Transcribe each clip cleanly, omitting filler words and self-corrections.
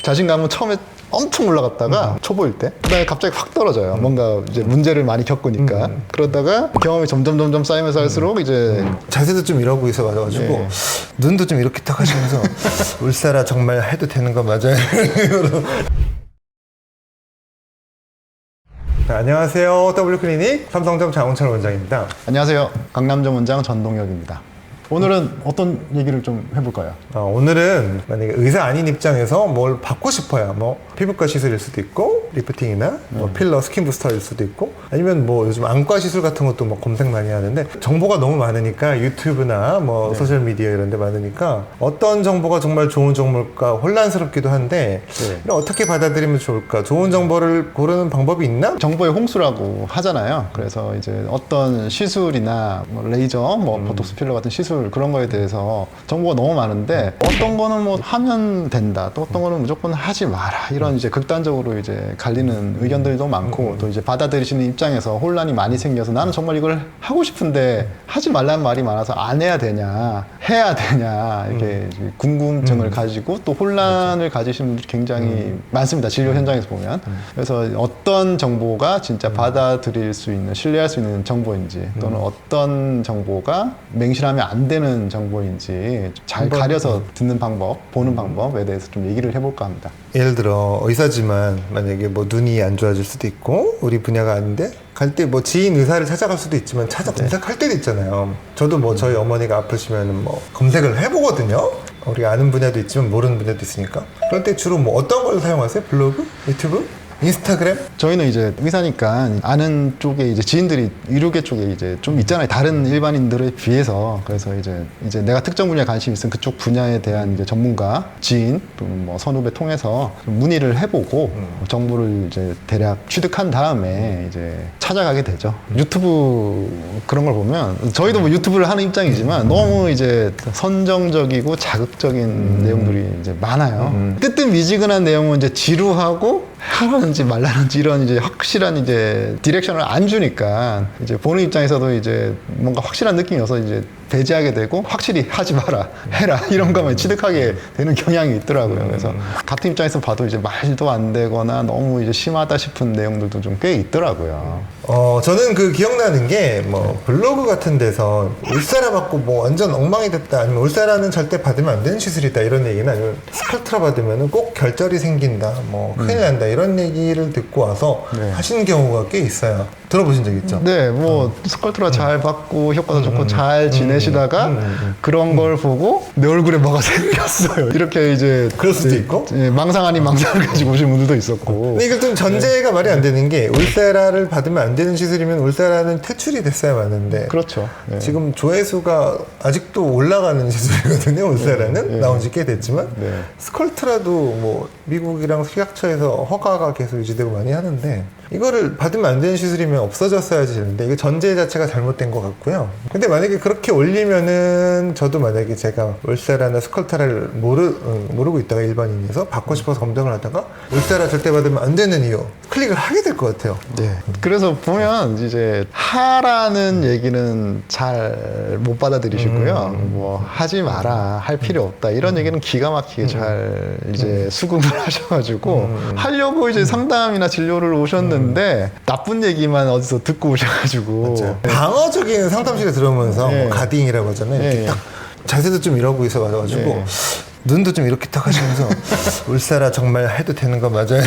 자신감은 처음에 엄청 올라갔다가 초보일 때 그다음에 갑자기 확 떨어져요. 뭔가 이제 문제를 많이 겪으니까. 그러다가 경험이 점점 쌓이면서 할수록 이제 자세도 좀 이러고 있어가지고 예. 눈도 좀 이렇게 딱 하시면서 울사라 정말 해도 되는 거 맞아요? 네, 안녕하세요. W클리닉 삼성점 장훈철 원장입니다. 안녕하세요. 강남점 원장 전동혁입니다. 오늘은 어떤 얘기를 좀 해볼까요? 오늘은 만약에 의사 아닌 입장에서 뭘 받고 싶어요. 뭐 피부과 시술일 수도 있고 리프팅이나 뭐 필러, 스킨 부스터일 수도 있고 아니면 뭐 요즘 안과 시술 같은 것도 뭐 검색 많이 하는데 정보가 너무 많으니까 유튜브나 뭐 소셜 미디어 이런 데 많으니까 어떤 정보가 정말 좋은 정보일까 혼란스럽기도 한데 이걸 어떻게 받아들이면 좋을까? 좋은 정보를 고르는 방법이 있나? 정보의 홍수라고 하잖아요. 그래서 이제 어떤 시술이나 뭐 레이저, 뭐 보톡스 필러 같은 시술 그런 거에 대해서 정보가 너무 많은데 어떤 거는 뭐 하면 된다, 또 어떤 거는 무조건 하지 마라 이런 이제 극단적으로 이제 갈리는 의견들도 많고 또 이제 받아들이시는 입장에서 혼란이 많이 생겨서 나는 정말 이걸 하고 싶은데 하지 말라는 말이 많아서 안 해야 되냐, 해야 되냐 이렇게 궁금증을 가지고 또 혼란을 가지시는 분들이 굉장히 많습니다. 진료 현장에서 보면. 그래서 어떤 정보가 진짜 받아들일 수 있는, 신뢰할 수 있는 정보인지 또는 어떤 정보가 맹신하면 안 되는 정보인지 잘 가려서 듣는 방법, 보는 방법에 대해서 좀 얘기를 해볼까 합니다. 예를 들어 의사지만 만약에 뭐 눈이 안 좋아질 수도 있고 우리 분야가 아닌데 갈 때 뭐 지인 의사를 찾아갈 수도 있지만 검색할 때도 있잖아요. 저도 뭐 저희 어머니가 아프시면 뭐 검색을 해보거든요. 우리가 아는 분야도 있지만 모르는 분야도 있으니까. 그럴 때 주로 뭐 어떤 걸 사용하세요? 블로그? 유튜브? 인스타그램? 저희는 이제 의사니까 아는 쪽에 이제 지인들이 의료계 쪽에 이제 좀 있잖아요. 다른 일반인들에 비해서. 그래서 이제 내가 특정 분야에 관심이 있으면 그쪽 분야에 대한 이제 전문가, 지인, 또 뭐 선후배 통해서 좀 문의를 해보고 정보를 이제 대략 취득한 다음에 이제 찾아가게 되죠. 유튜브 그런 걸 보면 저희도 뭐 유튜브를 하는 입장이지만 너무 이제 선정적이고 자극적인 내용들이 이제 많아요. 뜨뜻미지근한 내용은 이제 지루하고 하라는지 말라는지 이런 이제 확실한 이제 디렉션을 안 주니까 이제 보는 입장에서도 이제 뭔가 확실한 느낌이어서 이제 배제하게 되고 확실히 하지 마라, 해라 이런 것만 취득하게 되는 경향이 있더라고요. 그래서 같은 입장에서 봐도 이제 말도 안 되거나 너무 이제 심하다 싶은 내용들도 좀 꽤 있더라고요. 저는 그 기억나는 게 뭐 블로그 같은 데서 울사라 받고 뭐 완전 엉망이 됐다 아니면 울사라는 절대 받으면 안 되는 시술이다 이런 얘기나 아니면 스컬트라 받으면 꼭 결절이 생긴다 뭐 큰일 난다 이런 얘기를 듣고 와서 하신 경우가 꽤 있어요. 들어보신 적 있죠? 네, 뭐 스컬트라 잘 받고 효과도 좋고 잘 지내시다가 그런 걸 보고 내 얼굴에 뭐가 생겼어요. 이렇게 이제 그럴 수도 있고 망상 아닌 망상을 가지고 오신 분들도 있었고. 근데 이거 좀 전제가 말이 안 되는 게 울사라를 받으면 안 되는 시술이면 울사라는 퇴출이 됐어야 맞는데 그렇죠. 네. 지금 조회수가 아직도 올라가는 시술이거든요. 울사라는 나온 지 꽤 됐지만 스컬트라도 뭐 미국이랑 식약처에서 허가가 계속 유지되고 많이 하는데 이거를 받으면 안 되는 시술이면 없어졌어야지 되는데 이거 전제 자체가 잘못된 것 같고요. 근데 만약에 그렇게 올리면은 저도 만약에 제가 울사라나 스컬트라를 모르고 있다가 일반인에서 받고 싶어서 검색을 하다가 울사라 절대 받으면 안 되는 이유 클릭을 하게 될 것 같아요. 네. 그래서 보면 이제 하라는 얘기는 잘 못 받아들이시고요. 뭐 하지 마라, 할 필요 없다 이런 얘기는 기가 막히게 잘 이제 수긍을 하셔가지고 하려고 이제 상담이나 진료를 오셨는데 나쁜 얘기만 어디서 듣고 오셔가지고 방어적인 상담실에 들어오면서 뭐 가딩이라고 하잖아요. 이렇게 딱 자세도 좀 이러고 있어가지고 눈도 좀 이렇게 딱 하시면서 울사라 정말 해도 되는 거 맞아요?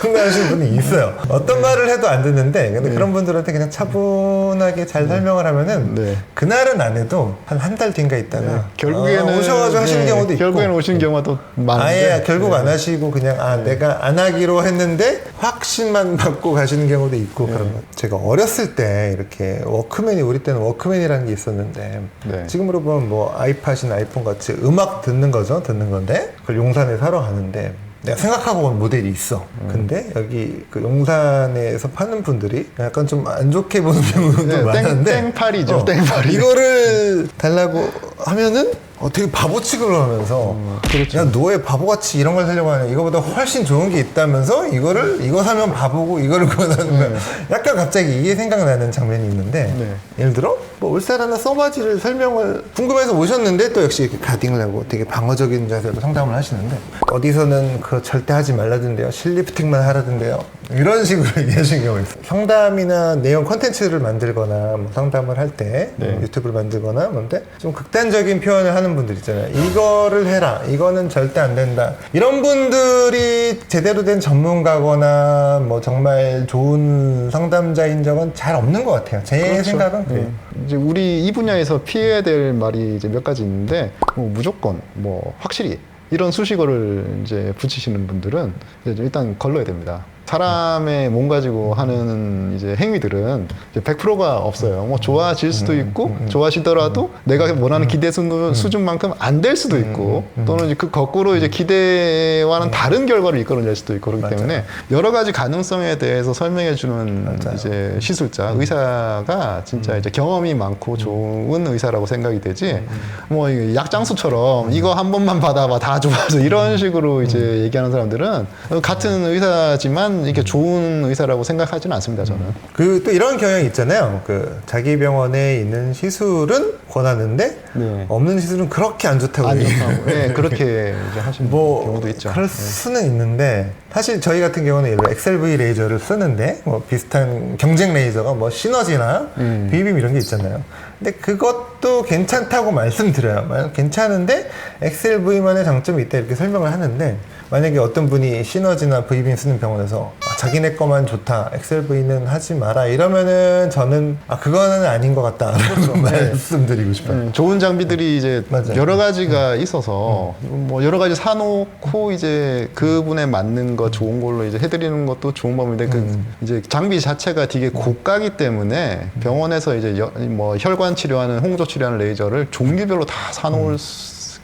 상담하시는 분이 있어요. 어떤 말을 해도 안 듣는데 근데 그런 분들한테 그냥 차분하게 잘 설명을 하면은 그날은 안 해도 한 달 뒤인가 있다가 결국에는 오셔가지고 하시는 경우도 있고 결국에는 오시는 경우가 또 많은데 아예 결국 안 하시고 그냥 내가 안 하기로 했는데 확신만 받고 가시는 경우도 있고 그런 거. 제가 어렸을 때 이렇게 우리 때는 워크맨이라는 게 있었는데 지금으로 보면 뭐 아이팟이나 아이폰 같이 음악 듣는 건데 그걸 용산에 사러 가는데 내가 생각하고 온 모델이 있어. 근데 여기 그 용산에서 파는 분들이 약간 좀 안 좋게 보는 경우도 많은데 땡팔이죠. 땡팔이. 이거를 달라고 하면은 되게 바보 취급을 하면서 그렇죠. 야, 너 왜 바보같이 이런 걸 사려고 하냐, 이거보다 훨씬 좋은 게 있다면서 이거 사면 바보고 이거를 권하는 거야. 약간 갑자기 이게 생각나는 장면이 있는데 예를 들어 뭐 울사라나 써마지를 설명을 궁금해서 오셨는데 또 역시 이렇게 가딩을 하고 되게 방어적인 자세로 상담을 하시는데 어디서는 그거 절대 하지 말라던데요. 실리프팅만 하라던데요. 이런 식으로 얘기하시는 경우가 있어요. 상담이나 내용 컨텐츠를 만들거나 뭐 상담을 할 때 유튜브를 만들거나 뭔데 좀 극단적인 표현을 하는 분들 있잖아요. 이거를 해라. 이거는 절대 안 된다. 이런 분들이 제대로 된 전문가거나 뭐 정말 좋은 상담자인 적은 잘 없는 것 같아요. 제 그렇죠. 생각은 그래요. 이제 우리 이 분야에서 피해야 될 말이 이제 몇 가지 있는데 뭐 무조건 뭐 확실히 이런 수식어를 이제 붙이시는 분들은 이제 일단 걸러야 됩니다. 사람의 몸 가지고 하는 이제 행위들은 이제 100%가 없어요. 뭐 좋아질 수도 있고 좋아지더라도 내가 원하는 기대 수준만큼 안 될 수도 있고 또는 이제 그 거꾸로 이제 기대와는 다른 결과를 이끌어낼 수도 있고 그렇기 때문에 여러 가지 가능성에 대해서 설명해 주는 이제 시술자, 의사가 진짜 이제 경험이 많고 좋은 의사라고 생각이 되지 뭐 약장수처럼 이거 한 번만 받아봐 다 좋아져 이런 식으로 이제 얘기하는 사람들은 같은 의사지만 이게 좋은 의사라고 생각하지는 않습니다, 저는. 그 또 이런 경향이 있잖아요. 그 자기 병원에 있는 시술은 권하는데 네. 없는 시술은 그렇게 안 좋다고 안 얘기해요. 좋다고. 네, 그렇게 이제 하시는 경우도 있죠. 그럴 수는 있는데 사실 저희 같은 경우는 예를 들어 XLV 레이저를 쓰는데 뭐 비슷한 경쟁 레이저가 뭐 시너지나 비빔 이런 게 있잖아요. 근데 그것도 괜찮다고 말씀드려요. 괜찮은데 XLV만의 장점이 있다 이렇게 설명을 하는데 만약에 어떤 분이 시너지나 V빔 쓰는 병원에서 자기네 거만 좋다 XLV는 하지 마라 이러면은 저는 그거는 아닌 것 같다 그렇죠. 말씀드리고 싶어요. 좋은 장비들이 이제 맞아요. 여러 가지가 있어서 뭐 여러 가지 사놓고 이제 그분에 맞는 거 좋은 걸로 이제 해드리는 것도 좋은 법인데 그 이제 장비 자체가 되게 고가기 때문에 병원에서 이제 뭐 혈관 치료하는 홍조 치료하는 레이저를 종류별로 다 사놓을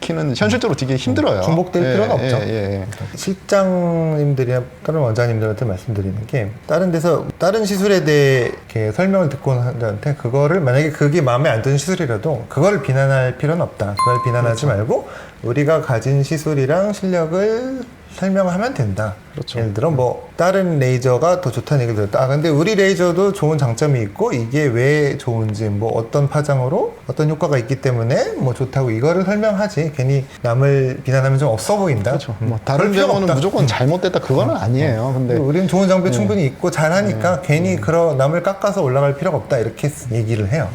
키는 현실적으로 되게 힘들어요. 중복될 필요는 없죠. 예. 실장님들이나 다른 원장님들한테 말씀드리는 게 다른 데서 다른 시술에 대해 이렇게 설명을 듣고 온 사람한테 그거를 만약에 그게 마음에 안 드는 시술이라도 그거를 비난할 필요는 없다. 그걸 비난하지 말고 우리가 가진 시술이랑 실력을 설명을 하면 된다. 그렇죠. 예를 들어 뭐 다른 레이저가 더 좋다는 얘기를 들었다. 근데 우리 레이저도 좋은 장점이 있고 이게 왜 좋은지 뭐 어떤 파장으로 어떤 효과가 있기 때문에 뭐 좋다고 이거를 설명하지. 괜히 남을 비난하면 좀 없어 보인다. 그렇죠. 뭐 다른 병원은 무조건 잘못됐다 그거는 아니에요. 근데 우리는 좋은 장비 충분히 있고 잘하니까 괜히 남을 깎아서 올라갈 필요가 없다 이렇게 얘기를 해요.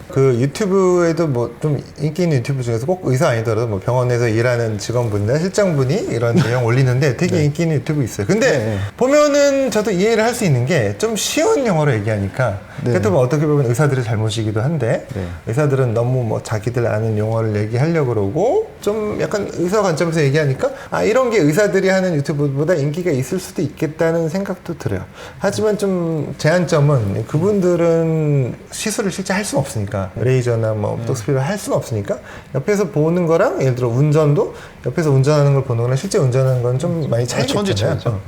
그 유튜브에도 뭐 좀 인기 있는 유튜브 중에서 꼭 의사 아니더라도 뭐 병원에서 일하는 직원분이나 실장분이 이런 내용 올리는데 되게 인기 있는 유튜브 있어요. 근데 보면은 저도 이해를 할 수 있는 게 좀 쉬운 영어로 얘기하니까 그것도 뭐 어떻게 보면 의사들의 잘못이기도 한데 의사들은 너무 뭐 자기들 아는 용어를 얘기하려고 그러고 좀 약간 의사 관점에서 얘기하니까 이런 게 의사들이 하는 유튜브보다 인기가 있을 수도 있겠다는 생각도 들어요. 하지만 좀 제한점은 그분들은 시술을 실제 할 수는 없으니까 레이저나 뭐 톡스피를 할 수는 없으니까 옆에서 보는 거랑 예를 들어 운전도 옆에서 운전하는 걸 보는 거랑 실제 운전하는 건 좀 많이 차이가 있잖아요.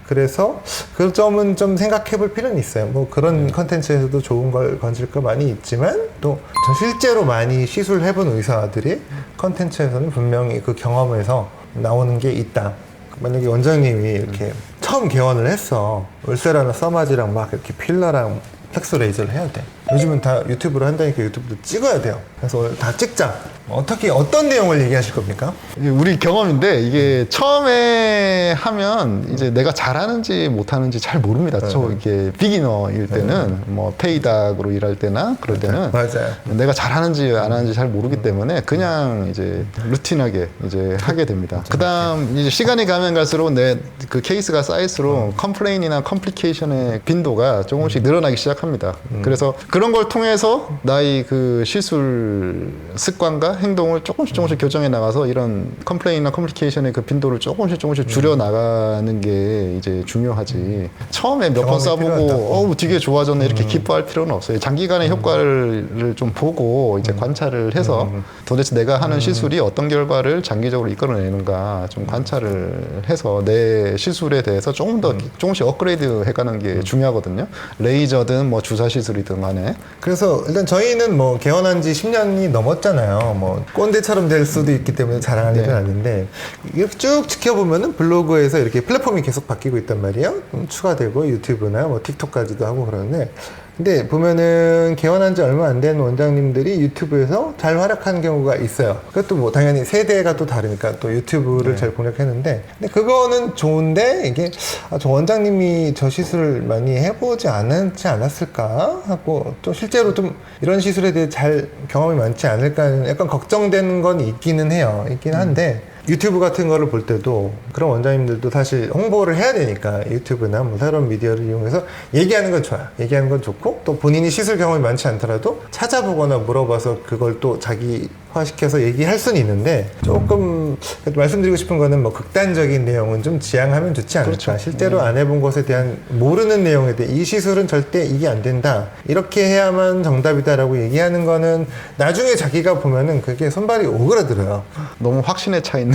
그래서 그 점은 좀 생각해 볼 필요는 있어요. 뭐 그런 컨텐츠에서도 좋은 걸 건질 거 많이 있지만 또 실제로 많이 시술을 해본 의사들이 컨텐츠에서는 분명히 그 경험에서 나오는 게 있다. 만약에 원장님이 이렇게 처음 개원을 했어. 울세라나 써마지랑 막 이렇게 필러랑 팩스 레이저를 해야 돼. 요즘은 다 유튜브로 한다니까 유튜브도 찍어야 돼요. 그래서 오늘 다 찍자. 어떻게 어떤 내용을 얘기하실 겁니까? 우리 경험인데 이게 처음에 하면 이제 내가 잘하는지 못하는지 잘 모릅니다. 저 이게 비기너일 때는 뭐 페이닥으로 일할 때나 그럴 때는 맞아요. 내가 잘하는지 안 하는지 잘 모르기 때문에 그냥 이제 루틴하게 이제 하게 됩니다. 그다음 이제 시간이 가면 갈수록 내 그 케이스가 쌓일수록 컴플레인이나 컴플리케이션의 빈도가 조금씩 늘어나기 시작합니다. 그래서 그런 걸 통해서 나의 그 시술 습관과 행동을 조금씩 교정해 나가서 이런 컴플레인이나 컴플리케이션의 그 빈도를 조금씩 줄여 나가는 게 이제 중요하지. 처음에 몇 번 써보고 되게 좋아졌네 이렇게 기뻐할 필요는 없어요. 장기간의 효과를 좀 보고 이제 관찰을 해서 도대체 내가 하는 시술이 어떤 결과를 장기적으로 이끌어내는가 좀 관찰을 해서 내 시술에 대해서 조금 더 조금씩 업그레이드 해가는 게 중요하거든요. 레이저든 뭐 주사 시술이든 간에. 그래서 일단 저희는 뭐 개원한 지 10년이 넘었잖아요. 뭐 꼰대처럼 될 수도 있기 때문에 자랑할 일은 아닌데 이렇게 쭉 지켜보면은 블로그에서 이렇게 플랫폼이 계속 바뀌고 있단 말이에요. 추가되고 유튜브나 뭐 틱톡까지도 하고 그러는데 근데 보면은 개원한 지 얼마 안 된 원장님들이 유튜브에서 잘 활약하는 경우가 있어요. 그것도 뭐 당연히 세대가 또 다르니까 또 유튜브를 잘 공략했는데, 근데 그거는 좋은데 이게 저 원장님이 저 시술을 많이 해보지 않았을까 하고, 또 실제로 좀 이런 시술에 대해 잘 경험이 많지 않을까 하는 약간 걱정되는 건 있기는 해요. 있긴 한데 유튜브 같은 거를 볼 때도 그런 원장님들도 사실 홍보를 해야 되니까 유튜브나 뭐 새로운 미디어를 이용해서 얘기하는 건 좋아요. 얘기하는 건 좋고, 또 본인이 시술 경험이 많지 않더라도 찾아보거나 물어봐서 그걸 또 자기화시켜서 얘기할 수는 있는데, 조금 말씀드리고 싶은 거는 뭐 극단적인 내용은 좀 지양하면 좋지 않을까. 그렇죠. 실제로 안 해본 것에 대한 모르는 내용에 대해 이 시술은 절대 이게 안 된다, 이렇게 해야만 정답이다라고 얘기하는 거는 나중에 자기가 보면은 그게 손발이 오그라들어요. 너무 확신에 차 있는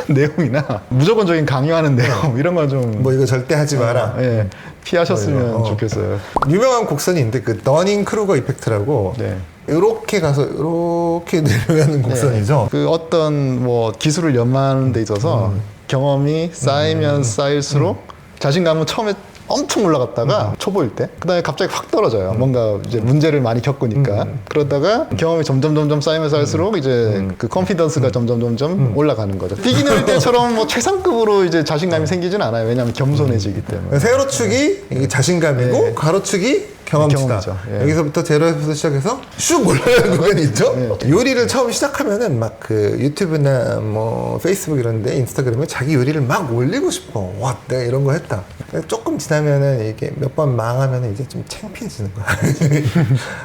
내용이나 무조건적인 강요하는 내용 이런 건 좀 뭐 이거 절대 하지 마라. 예, 피하셨으면 좋겠어요. 유명한 곡선이 있는데 그 너닝 크루거 이펙트라고, 네. 이렇게 가서 이렇게 내려가는 곡선이죠. 그 어떤 뭐 기술을 연마하는 데 있어서 경험이 쌓이면 쌓일수록 자신감은 처음에 엄청 올라갔다가 초보일 때, 그 다음에 갑자기 확 떨어져요. 뭔가 이제 문제를 많이 겪으니까. 그러다가 경험이 점점 쌓이면 쌓일수록 이제 그 컨피던스가 점점 올라가는 거죠. 비기너일 때처럼 뭐 최상급으로 이제 자신감이 생기진 않아요. 왜냐하면 겸손해지기 때문에. 세로축이 이게 자신감이고, 네. 가로축이 경험치다. 경험이죠. 예. 여기서부터 제로에서 시작해서 슉 올라가는 구간이 있죠. 네. 요리를 처음 시작하면은 막 그 유튜브나 뭐 페이스북 이런데, 인스타그램에 자기 요리를 막 올리고 싶어. 와, 내가 이런 거 했다. 조금 지나면은 이게 몇 번 망하면은 이제 좀 창피해지는 거야.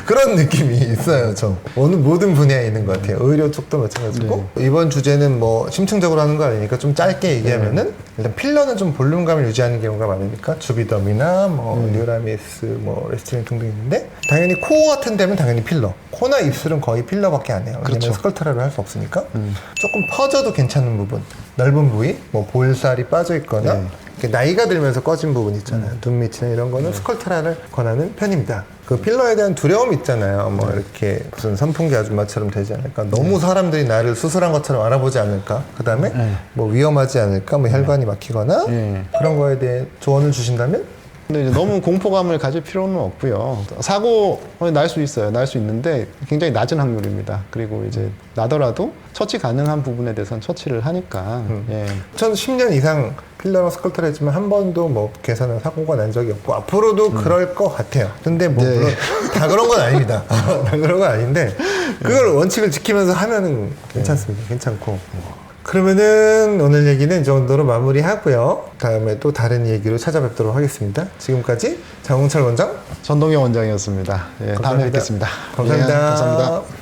그런 느낌이 있어요. 저 어느 모든 분야에 있는 것 같아요. 의료 쪽도 마찬가지고. 이번 주제는 뭐 심층적으로 하는 거 아니니까 좀 짧게 얘기하면은, 일단 필러는 좀 볼륨감을 유지하는 경우가 많으니까 주비덤이나 뭐 뉴라미스, 뭐 레스티린 등등 있는데, 당연히 코 같은 데면 당연히 필러, 코나 입술은 거의 필러밖에 안 해요. 왜냐면 그렇죠. 스컬트라를 할 수 없으니까. 조금 퍼져도 괜찮은 부분, 넓은 부위, 뭐 볼살이 빠져 있거나 이렇게 나이가 들면서 꺼진 부분 있잖아요. 눈 밑이나 이런 거는 스컬트라를 권하는 편입니다. 그 필러에 대한 두려움 있잖아요. 뭐 이렇게 무슨 선풍기 아줌마처럼 되지 않을까, 너무 사람들이 나를 수술한 것처럼 알아보지 않을까, 그 다음에 뭐 위험하지 않을까, 뭐 혈관이 막히거나 그런 거에 대해 조언을 주신다면? 근데 이제 너무 공포감을 가질 필요는 없고요. 사고 날 수 있어요. 날 수 있는데 굉장히 낮은 확률입니다. 그리고 이제 나더라도 처치 가능한 부분에 대해서는 처치를 하니까. 예. 전 10년 이상 필러랑 스컬트를 했지만 한 번도 뭐 계산한 사고가 난 적이 없고, 앞으로도 그럴 것 같아요. 근데 뭐 물론 다 그런 건 아닙니다. 다 그런 건 아닌데, 그걸 원칙을 지키면서 하면은 괜찮습니다. 괜찮고. 그러면은 오늘 얘기는 이 정도로 마무리하고요. 다음에 또 다른 얘기로 찾아뵙도록 하겠습니다. 지금까지 장홍철 원장, 전동영 원장이었습니다. 예, 다음에 뵙겠습니다. 감사합니다. 예, 감사합니다.